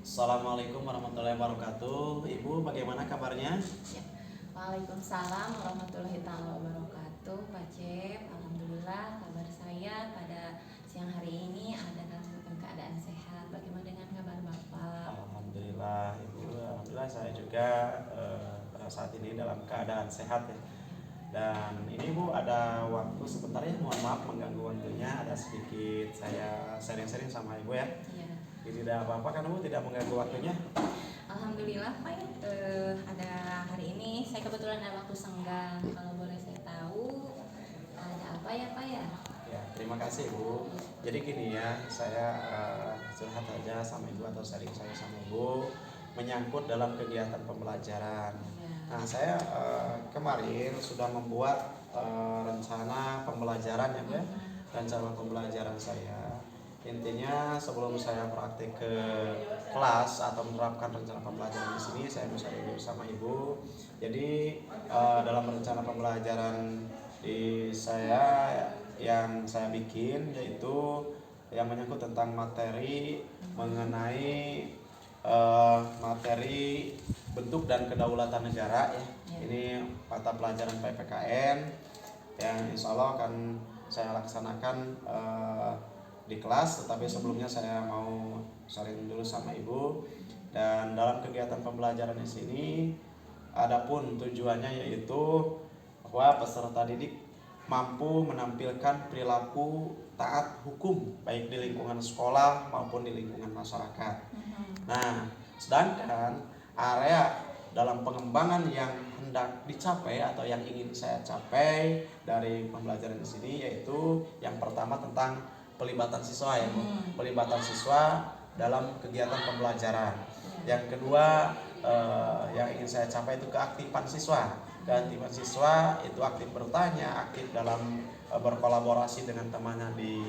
Assalamualaikum warahmatullahi wabarakatuh. Ibu, bagaimana kabarnya? Ya. Waalaikumsalam warahmatullahi taala wabarakatuh. Pak Cep, alhamdulillah kabar saya pada siang hari ini ada dalam keadaan sehat. Bagaimana dengan kabar Bapak? Alhamdulillah, Ibu. Alhamdulillah saya juga pada saat ini dalam keadaan sehat ya. Dan ini Bu ada waktu sebentar ya, mohon maaf mengganggu waktunya. Ada sedikit saya sharing-sharing sama Ibu ya. Iya. Ini tidak apa-apa kan Bu, tidak mengganggu waktunya? Alhamdulillah Pak ya, ada hari ini saya kebetulan ada waktu senggang. Kalau boleh saya tahu ada apa ya Pak ya? Ya, terima kasih Bu. Jadi gini ya, saya curhat aja sama Ibu atau sharing saya sama Ibu menyangkut dalam kegiatan pembelajaran. Ya. Nah, saya kemarin sudah membuat rencana pembelajaran ya, Bu ya. Rencana pembelajaran saya. Intinya sebelum saya praktik ke kelas atau menerapkan rencana pembelajaran di sini, saya bisa dulu sama Ibu. Jadi dalam rencana pembelajaran di saya yang saya bikin yaitu yang menyangkut tentang materi mengenai materi bentuk dan kedaulatan negara ya. Ini mata pelajaran PPKN yang insya Allah akan saya laksanakan di kelas, tetapi sebelumnya saya mau sharing dulu sama Ibu. Dan dalam kegiatan pembelajaran di sini adapun tujuannya yaitu bahwa peserta didik mampu menampilkan perilaku taat hukum baik di lingkungan sekolah maupun di lingkungan masyarakat. Nah, sedangkan area dalam pengembangan yang hendak dicapai atau yang ingin saya capai dari pembelajaran di sini yaitu yang pertama tentang pelibatan siswa ya, pelibatan siswa dalam kegiatan pembelajaran. Yang kedua yang ingin saya capai itu keaktifan siswa. Keaktifan siswa itu aktif bertanya, aktif dalam berkolaborasi dengan temannya di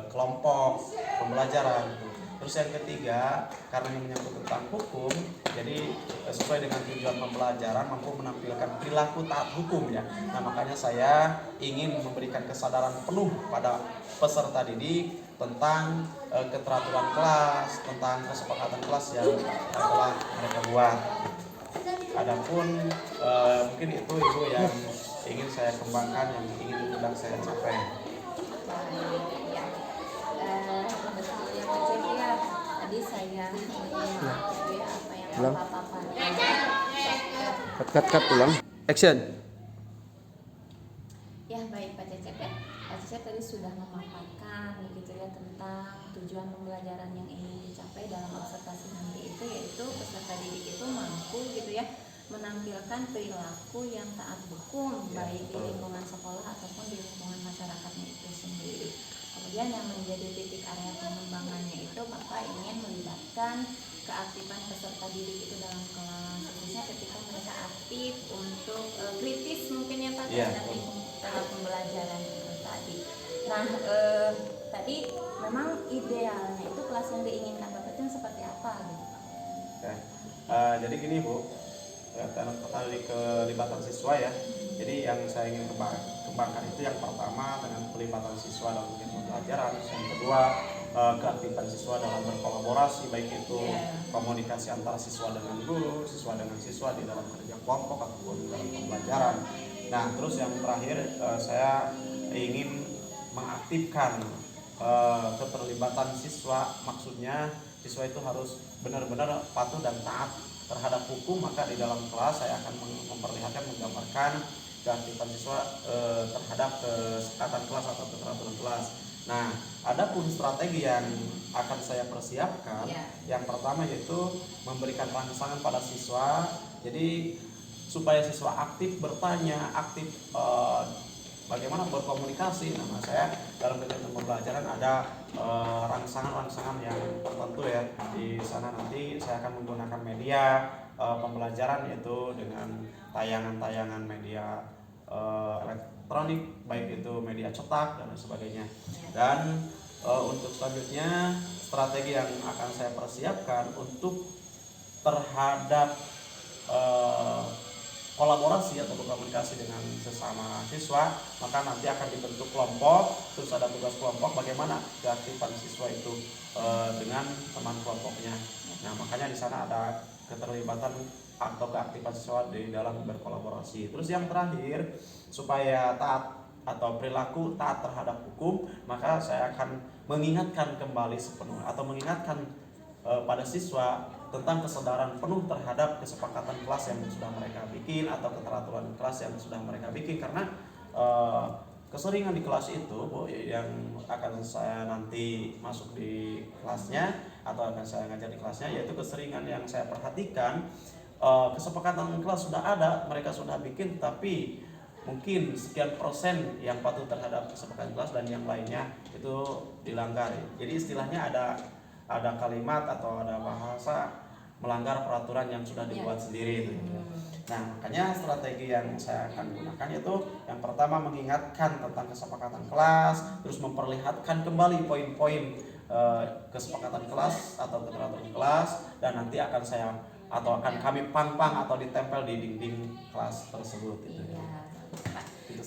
kelompok pembelajaran. Terus yang ketiga, karena ini menyangkut tentang hukum, jadi sesuai dengan tujuan pembelajaran mampu menampilkan perilaku taat hukum ya. Nah, makanya saya ingin memberikan kesadaran penuh pada peserta didik tentang keteraturan kelas, tentang kesepakatan kelas yang telah mereka buat. Adapun mungkin itu Ibu yang ingin saya kembangkan, yang ingin sedang saya capai. Sebetulnya Pak Cep ya, tadi saya menyimak ya apa yang Bapak paparkan. Cut ulang. Action. Ya baik Pak Cecep ya, Pak Cecep tadi sudah memaparkan begitu ya tentang tujuan pembelajaran yang ingin dicapai dalam observasi nanti itu yaitu peserta didik itu mampu gitu ya menampilkan perilaku yang taat hukum baik di lingkungan sekolah ataupun di lingkungan masyarakatnya itu sendiri. Kemudian yang menjadi titik area pengembangannya itu Bapak ingin melibatkan keaktifan peserta didik itu dalam kelas, khususnya ketika mereka aktif untuk kritis mungkin ya Pak terhadap pembelajaran itu tadi. Nah tadi memang idealnya itu kelas yang diinginkan Bapak itu seperti apa gitu Pak? Oke. Jadi gini Bu, tadi kelibatan siswa ya. Jadi yang saya ingin kembangkan itu yang pertama dengan pelibatan siswa dalam kegiatan pembelajaran, yang kedua keaktifan siswa dalam berkolaborasi baik itu komunikasi antara siswa dengan guru, siswa dengan siswa di dalam kerja kelompok ataupun dalam pembelajaran. Nah, terus yang terakhir saya ingin mengaktifkan keterlibatan siswa, maksudnya siswa itu harus benar-benar patuh dan taat terhadap hukum, maka di dalam kelas saya akan memperlihatkan, menggambarkan keaktifan siswa terhadap kesepakatan kelas atau keteraturan kelas. Nah, adapun strategi yang akan saya persiapkan, yang pertama yaitu memberikan rangsangan pada siswa, jadi supaya siswa aktif bertanya, aktif bagaimana berkomunikasi. Nah, saya dalam kegiatan pembelajaran ada rangsangan-rangsangan yang tertentu ya. Di sana nanti saya akan menggunakan media pembelajaran yaitu dengan tayangan-tayangan media elektronik, baik itu media cetak dan sebagainya. Dan untuk selanjutnya strategi yang akan saya persiapkan untuk terhadap kolaborasi atau berkomunikasi dengan sesama siswa, maka nanti akan dibentuk kelompok, terus ada tugas kelompok bagaimana keaktifan siswa itu dengan teman kelompoknya. Nah, makanya di sana ada keterlibatan atau keaktifan siswa di dalam berkolaborasi. Terus yang terakhir, supaya taat atau perilaku taat terhadap hukum, maka saya akan mengingatkan kembali sepenuhnya atau mengingatkan pada siswa tentang kesadaran penuh terhadap kesepakatan kelas yang sudah mereka bikin atau keteraturan kelas yang sudah mereka bikin, karena keseringan di kelas itu, Bu, yang akan saya nanti masuk di kelasnya atau akan saya ngajar di kelasnya, yaitu keseringan yang saya perhatikan, kesepakatan kelas sudah ada, mereka sudah bikin, tapi mungkin sekian persen yang patuh terhadap kesepakatan kelas dan yang lainnya itu dilanggar. Jadi istilahnya ada kalimat atau ada bahasa melanggar peraturan yang sudah dibuat sendiri itu. Nah, makanya strategi yang saya akan gunakan itu yang pertama mengingatkan tentang kesepakatan kelas, terus memperlihatkan kembali poin-poin kesepakatan kelas atau keteraturan kelas, dan nanti akan saya atau akan kami pang-pang atau ditempel di dinding kelas tersebut itu. Iya, Pak. Itu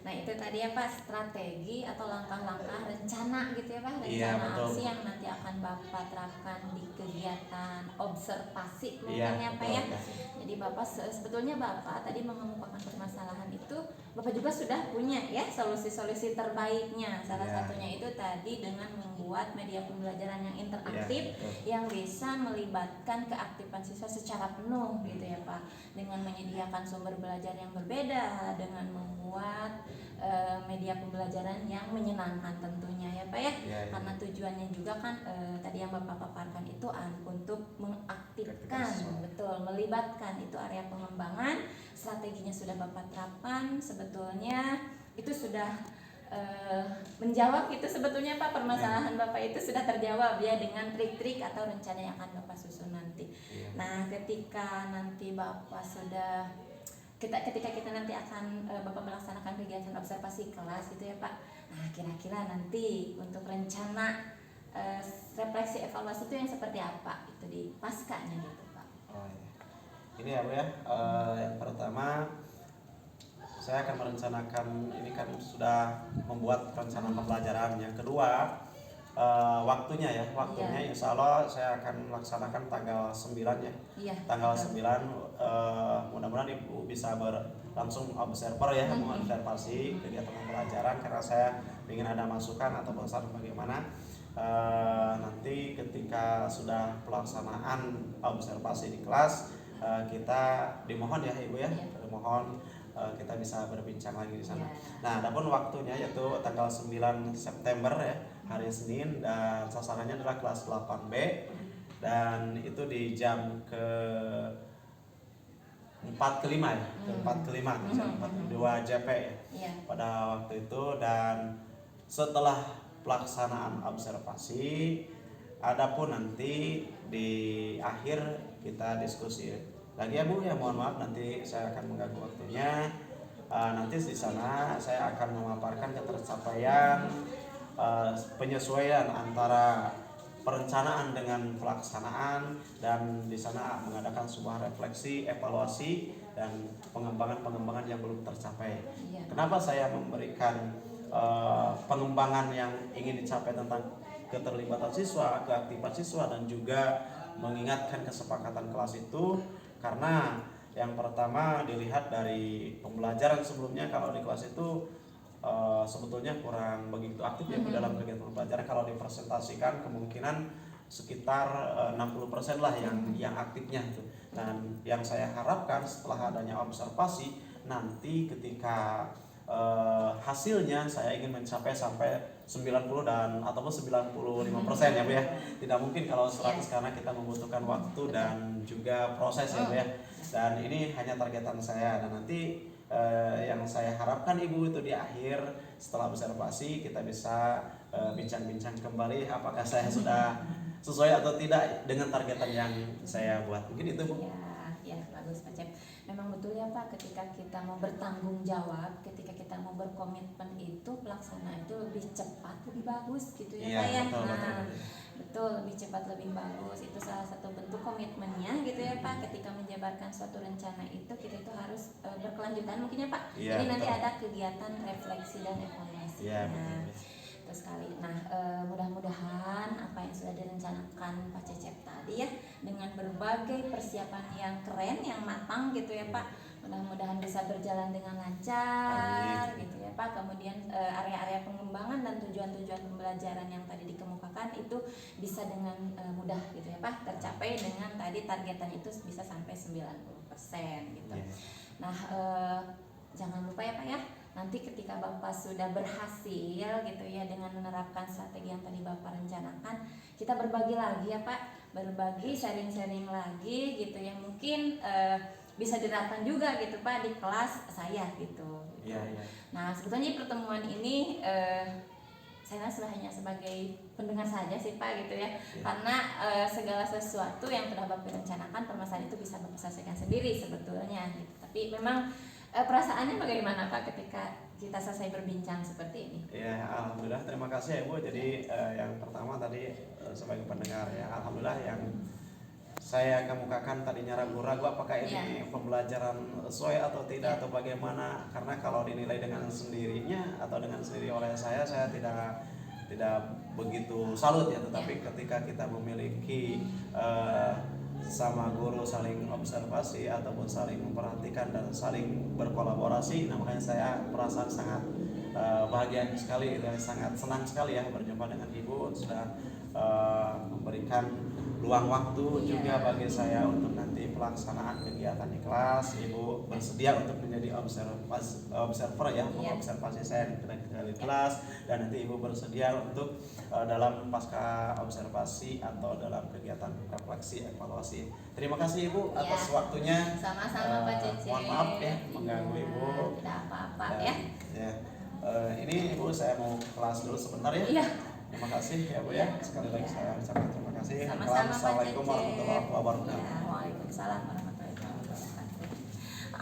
Nah itu tadi ya Pak, strategi atau langkah-langkah rencana gitu ya Pak, rencana Iya, betul. aksi yang nanti akan Bapak terapkan di kegiatan observasi mungkin Iya, ya Pak betul, ya. ya. Jadi Bapak sebetulnya Bapak tadi mengemukakan permasalahan itu, Bapak juga sudah punya ya solusi-solusi terbaiknya. Salah Iya. satunya itu tadi dengan membuat media pembelajaran yang interaktif, Iya, betul. yang bisa melibatkan keaktifan siswa secara penuh gitu ya Pak, dengan menyediakan sumber belajar yang berbeda, dengan membuat media pembelajaran yang menyenangkan tentunya ya Pak ya. Iya. Karena tujuannya juga kan tadi yang Bapak paparkan itu untuk mengaktifkan, betul, melibatkan, itu area pengembangan. Strateginya sudah Bapak terapkan, sebetulnya itu sudah menjawab itu sebetulnya Pak, permasalahan Bapak itu sudah terjawab ya dengan trik-trik atau rencana yang akan Bapak susun nanti. Iya. Nah, ketika nanti Bapak sudah ketika kita nanti akan Bapak melaksanakan kegiatan observasi kelas gitu ya Pak. Nah, kira-kira nanti untuk rencana refleksi evaluasi itu yang seperti apa itu di paskanya gitu Pak. Oh, iya. Ini ya Bu ya, yang pertama saya akan merencanakan, ini kan sudah membuat rencana pembelajaran. Yang kedua, waktunya ya, waktunya insya Allah saya akan melaksanakan tanggal 9 ya. Iya. Tanggal 9, mudah-mudahan Ibu bisa langsung observer ya, mengobservasi kegiatan pembelajaran, karena saya ingin ada masukan atau saran bagaimana nanti ketika sudah pelaksanaan observasi di kelas, kita dimohon ya Ibu ya, dimohon kita bisa berbincang lagi di sana. Nah, adapun waktunya yaitu tanggal 9 September ya, hari Senin, dan sasarannya adalah kelas 8B, dan itu di jam ke 4 ke 5 ya, ke 4 ke 5, jam 4 2 JP ya. Iya. Pada waktu itu, dan setelah pelaksanaan observasi, adapun nanti di akhir kita diskusi lagi ya Bu ya, mohon maaf nanti saya akan mengganggu waktunya. Nanti di sana saya akan memaparkan ketercapaian penyesuaian antara perencanaan dengan pelaksanaan, dan di sana mengadakan sebuah refleksi, evaluasi, dan pengembangan yang belum tercapai. Iya. Kenapa saya memberikan pengembangan yang ingin dicapai tentang keterlibatan siswa, keaktifan siswa, dan juga mengingatkan kesepakatan kelas itu? Karena yang pertama dilihat dari pembelajaran sebelumnya, kalau di kelas itu sebetulnya kurang begitu aktif ya dalam kegiatan pembelajaran. Kalau dipresentasikan kemungkinan sekitar 60% lah yang aktifnya itu. Dan yang saya harapkan setelah adanya observasi, nanti ketika hasilnya saya ingin mencapai sampai 90 dan ataupun 95% ya Bu ya. Tidak mungkin kalau 100 karena kita membutuhkan waktu dan juga proses ya Bu ya. Dan ini hanya targetan saya, dan nanti yang saya harapkan Ibu itu di akhir setelah observasi kita bisa bincang-bincang kembali apakah saya sudah sesuai atau tidak dengan targetan yang saya buat. Mungkin itu Bu. Ya, Ya, bagus Pak Cep. Memang betul ya Pak, ketika kita mau bertanggung jawab, ketika kita mau berkomitmen itu pelaksanaan itu lebih cepat, lebih bagus gitu ya Iya, Pak ya. betul, Nah, betul. betul, lebih cepat, lebih bagus. Itu salah satu bentuk komitmennya gitu ya Pak. Ketika menjabarkan suatu rencana itu, kita itu harus berkelanjutan mungkin ya Pak. Iya, Jadi nanti betul. ada kegiatan refleksi dan evaluasi. Iya, Nah, betul. betul sekali. Nah, mudah-mudahan apa yang sudah direncanakan Pak Cecep tadi ya, dengan berbagai persiapan yang keren, yang matang gitu ya Pak, mudah-mudahan bisa berjalan dengan lancar Amin. gitu ya Pak. Kemudian area-area pengembangan dan tujuan-tujuan pembelajaran yang tadi dikemukakan itu bisa dengan mudah gitu ya Pak tercapai dengan tadi targetan itu bisa sampai 90% gitu. Iya. Nah, jangan lupa ya Pak ya, nanti ketika Bapak sudah berhasil gitu ya dengan menerapkan strategi yang tadi Bapak rencanakan, kita berbagi lagi ya Pak, berbagi, sharing-sharing lagi gitu yang mungkin bisa diterapkan juga gitu Pak di kelas saya gitu. Iya, iya. Nah, sebetulnya pertemuan ini saya sudah hanya sebagai pendengar saja sih Pak gitu ya, karena segala sesuatu yang telah Bapak rencanakan, permasalahan itu bisa Bapak selesaikan sendiri sebetulnya gitu. Tapi memang perasaannya bagaimana Pak ketika kita selesai berbincang seperti ini? Ya, alhamdulillah, terima kasih ya Bu. Jadi yang pertama tadi sebagai pendengar ya, alhamdulillah yang saya kemukakan tadinya ragu-ragu apakah ini pembelajaran sesuai atau tidak atau bagaimana, karena kalau dinilai dengan sendirinya atau dengan sendiri oleh saya tidak begitu salut ya, tetapi ketika kita memiliki sama guru saling observasi ataupun saling memperhatikan dan saling berkolaborasi, nah makanya saya perasaan sangat bahagia sekali dan sangat senang sekali ya berjumpa dengan Ibu, sudah memberikan luang waktu juga bagi saya untuk nanti pelaksanaan kegiatan di kelas. Ibu bersedia untuk menjadi observer ya, mengobservasi saya di kelas, dan nanti Ibu bersedia untuk dalam pasca observasi atau dalam kegiatan refleksi evaluasi. Terima kasih Ibu atas waktunya. Sama-sama Pak Cecep. Mohon maaf ya mengganggu Ibu. Tidak apa-apa ya. Ini Ibu, saya mau kelas dulu sebentar ya. Iya. Terima kasih ya Bu ya. Sekali lagi saya ucapkan terima kasih. Sama-sama Pak Assalamualaikum Cecep. warahmatullahi wabarakatuh. Ya, waalaikumsalam warahmatullahi wabarakatuh.